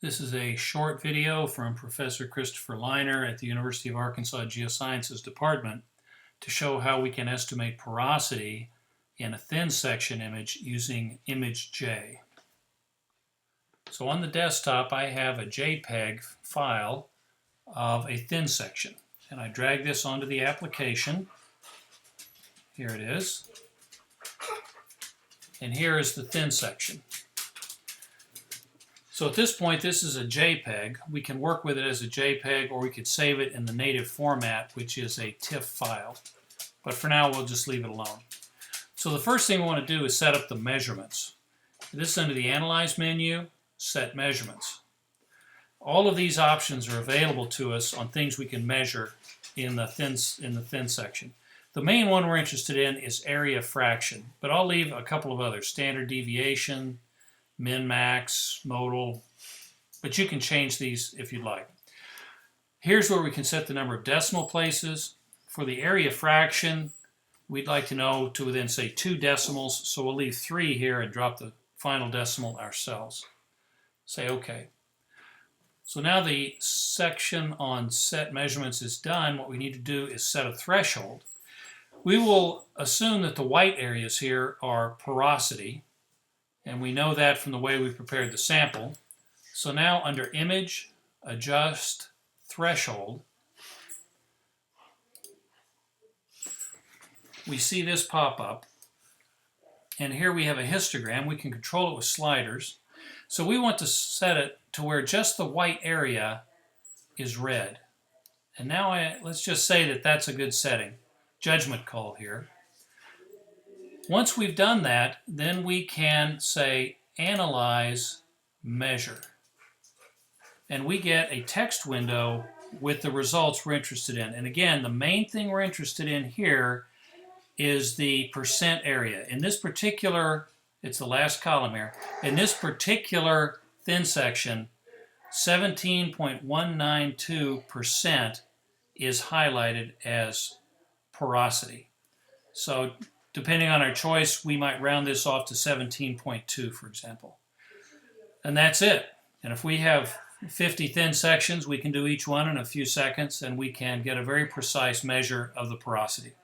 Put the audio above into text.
This is a short video from Professor Christopher Liner at the University of Arkansas Geosciences Department to show how we can estimate porosity in a thin section image using ImageJ. So on the desktop I have a JPEG file of a thin section, and I drag this onto the application. Here it is. And here is the thin section. So at this point, this is a JPEG. We can work with it as a JPEG, or we could save it in the native format, which is a TIFF file. But for now, we'll just leave it alone. So the first thing we want to do is set up the measurements. This is under the Analyze menu, Set Measurements. All of these options are available to us on things we can measure in the thin section. The main one we're interested in is area fraction, but I'll leave a couple of others: standard deviation, min-max, modal, but you can change these if you'd like. Here's where we can set the number of decimal places. For the area fraction, we'd like to know to within, say, 2 decimals, so we'll leave 3 here and drop the final decimal ourselves. Say OK. So now the section on set measurements is done. What we need to do is set a threshold. We will assume that the white areas here are porosity, and we know that from the way we prepared the sample. So now under Image, Adjust Threshold, we see this pop up. And here we have a histogram. We can control it with sliders. So we want to set it to where just the white area is red. And now let's just say that that's a good setting. Judgment call here. Once we've done that, then we can say Analyze, Measure. And we get a text window with the results we're interested in. And again, the main thing we're interested in here is the percent area. In this particular, it's the last column here, in this particular thin section, 17.192% is highlighted as porosity. So depending on our choice, we might round this off to 17.2, for example. And that's it. And if we have 50 thin sections, we can do each one in a few seconds, and we can get a very precise measure of the porosity.